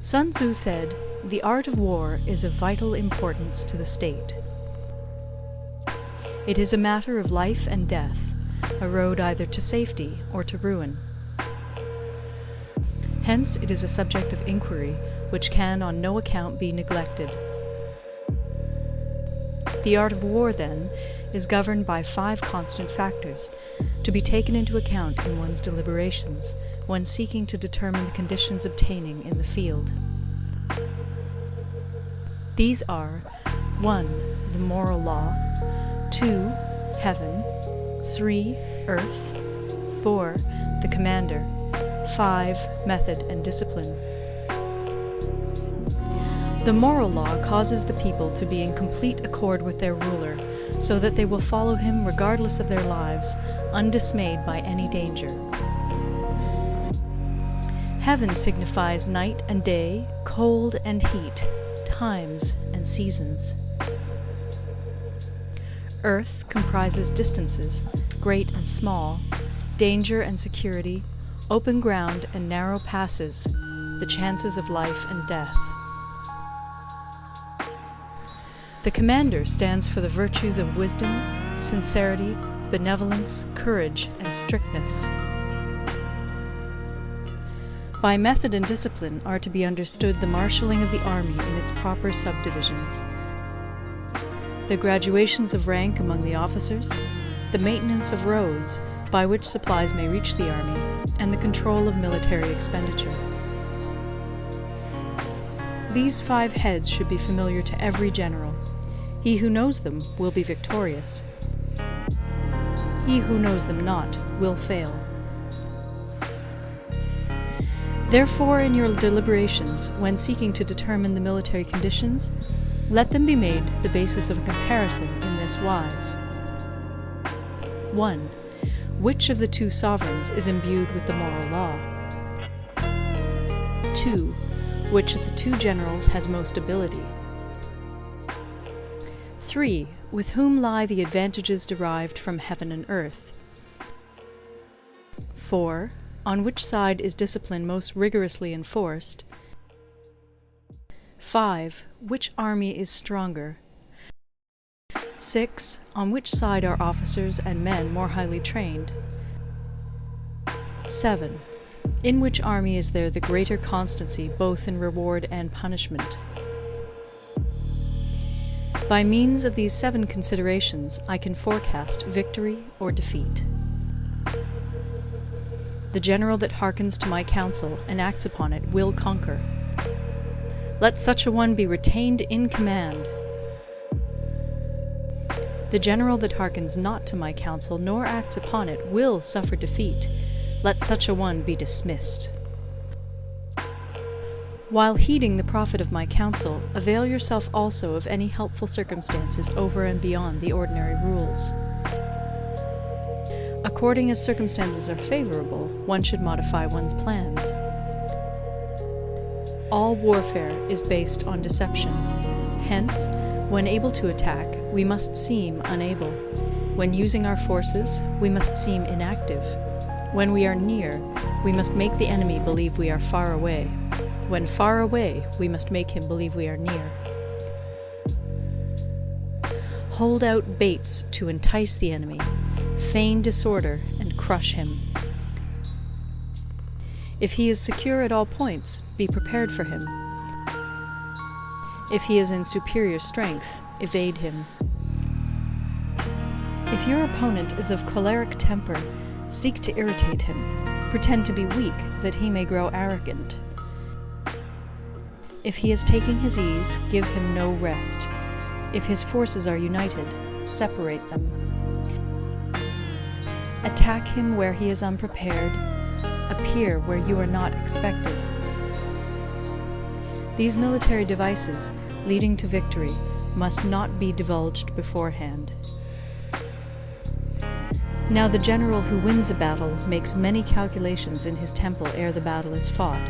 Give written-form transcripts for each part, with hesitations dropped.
Sun Tzu said, "The art of war is of vital importance to the state. It is a matter of life and death, a road either to safety or to ruin. Hence it is a subject of inquiry which can on no account be neglected. The art of war, then, is governed by 5 constant factors, to be taken into account in one's deliberations when seeking to determine the conditions obtaining in the field. These are 1. The moral law, 2. Heaven, 3. Earth, 4. The commander, 5. Method and discipline. The moral law causes the people to be in complete accord with their ruler, so that they will follow him regardless of their lives, undismayed by any danger. Heaven signifies night and day, cold and heat, times and seasons. Earth comprises distances, great and small, danger and security, open ground and narrow passes, the chances of life and death. The commander stands for the virtues of wisdom, sincerity, benevolence, courage, and strictness. By method and discipline are to be understood the marshalling of the army in its proper subdivisions, the graduations of rank among the officers, the maintenance of roads by which supplies may reach the army, and the control of military expenditure. These 5 heads should be familiar to every general. He who knows them will be victorious. He who knows them not will fail. Therefore, in your deliberations, when seeking to determine the military conditions, let them be made the basis of a comparison in this wise. 1. Which of the 2 sovereigns is imbued with the moral law? 2. Which of the 2 generals has most ability? 3. With whom lie the advantages derived from heaven and earth? 4. On which side is discipline most rigorously enforced? 5. Which army is stronger? 6. On which side are officers and men more highly trained? 7. In which army is there the greater constancy both in reward and punishment? By means of these 7 considerations, I can forecast victory or defeat. The general that hearkens to my counsel and acts upon it will conquer. Let such a one be retained in command. The general that hearkens not to my counsel nor acts upon it will suffer defeat. Let such a one be dismissed. While heeding the profit of my counsel, avail yourself also of any helpful circumstances over and beyond the ordinary rules. According as circumstances are favorable, one should modify one's plans. All warfare is based on deception. Hence, when able to attack, we must seem unable. When using our forces, we must seem inactive. When we are near, we must make the enemy believe we are far away. When far away, we must make him believe we are near. Hold out baits to entice the enemy, feign disorder, and crush him. If he is secure at all points, be prepared for him. If he is in superior strength, evade him. If your opponent is of choleric temper, seek to irritate him. Pretend to be weak, that he may grow arrogant. If he is taking his ease, give him no rest. If his forces are united, separate them. Attack him where he is unprepared. Appear where you are not expected. These military devices, leading to victory, must not be divulged beforehand. Now the general who wins a battle makes many calculations in his temple ere the battle is fought.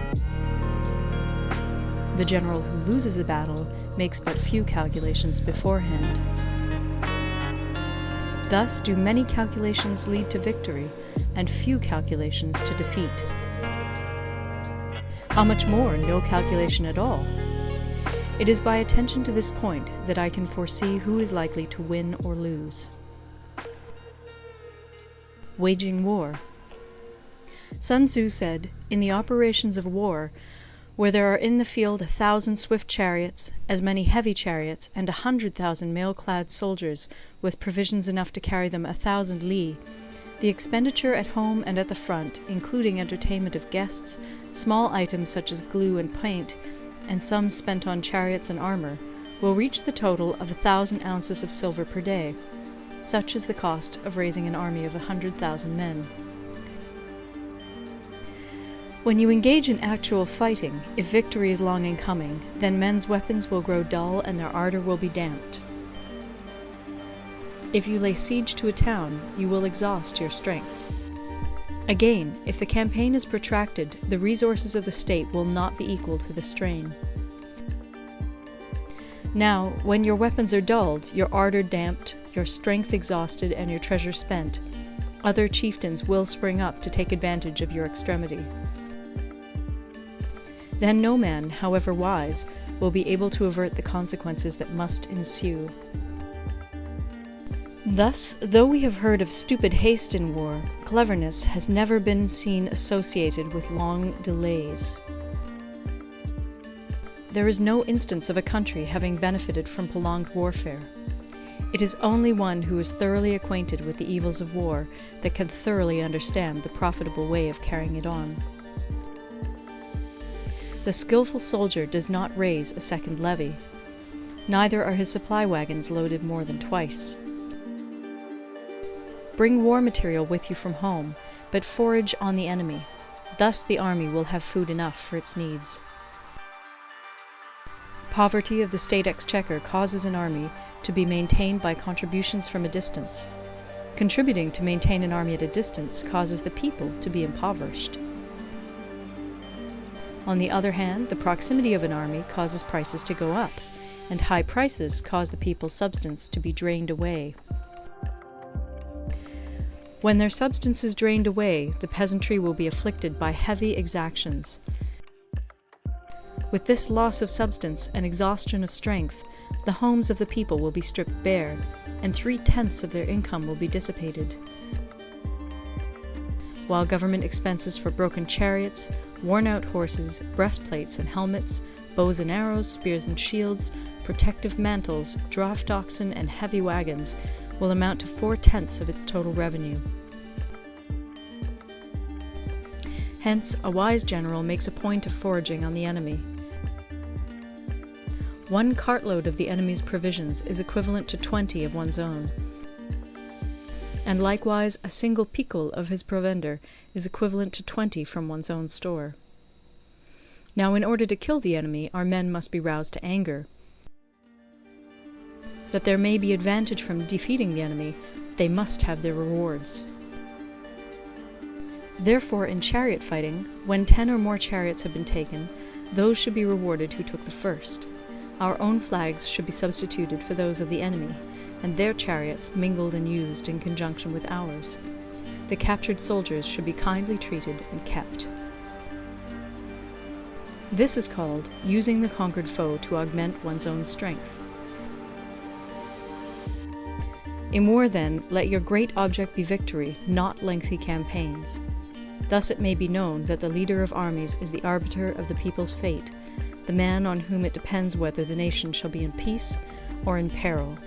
The general who loses a battle makes but few calculations beforehand. Thus do many calculations lead to victory, and few calculations to defeat. How much more no calculation at all? It is by attention to this point that I can foresee who is likely to win or lose. Waging war. Sun Tzu said, "In the operations of war, where there are in the field 1,000 swift chariots, as many heavy chariots, and 100,000 mail-clad soldiers with provisions enough to carry them 1,000 li, the expenditure at home and at the front, including entertainment of guests, small items such as glue and paint, and sums spent on chariots and armour, will reach the total of 1,000 ounces of silver per day. Such is the cost of raising an army of 100,000 men." When you engage in actual fighting, if victory is long in coming, then men's weapons will grow dull and their ardour will be damped. If you lay siege to a town, you will exhaust your strength. Again, if the campaign is protracted, the resources of the state will not be equal to the strain. Now, when your weapons are dulled, your ardour damped, your strength exhausted, and your treasure spent, other chieftains will spring up to take advantage of your extremity. Then no man, however wise, will be able to avert the consequences that must ensue. Thus, though we have heard of stupid haste in war, cleverness has never been seen associated with long delays. There is no instance of a country having benefited from prolonged warfare. It is only one who is thoroughly acquainted with the evils of war that can thoroughly understand the profitable way of carrying it on. The skillful soldier does not raise a second levy. Neither are his supply wagons loaded more than twice. Bring war material with you from home, but forage on the enemy. Thus the army will have food enough for its needs. Poverty of the state exchequer causes an army to be maintained by contributions from a distance. Contributing to maintain an army at a distance causes the people to be impoverished. On the other hand, the proximity of an army causes prices to go up, and high prices cause the people's substance to be drained away. When their substance is drained away, the peasantry will be afflicted by heavy exactions. With this loss of substance and exhaustion of strength, the homes of the people will be stripped bare, and 3/10 of their income will be dissipated. While government expenses for broken chariots, worn-out horses, breastplates and helmets, bows and arrows, spears and shields, protective mantles, draft oxen, and heavy wagons will amount to 4/10 of its total revenue. Hence, a wise general makes a point of foraging on the enemy. 1 cartload of the enemy's provisions is equivalent to 20 of one's own. And likewise a single picul of his provender is equivalent to 20 from one's own store. Now, in order to kill the enemy, our men must be roused to anger. That there may be advantage from defeating the enemy, they must have their rewards. Therefore, in chariot fighting, when 10 or more chariots have been taken, those should be rewarded who took the first. Our own flags should be substituted for those of the enemy, and their chariots mingled and used in conjunction with ours. The captured soldiers should be kindly treated and kept. This is called using the conquered foe to augment one's own strength. In war, then, let your great object be victory, not lengthy campaigns. Thus it may be known that the leader of armies is the arbiter of the people's fate, the man on whom it depends whether the nation shall be in peace or in peril.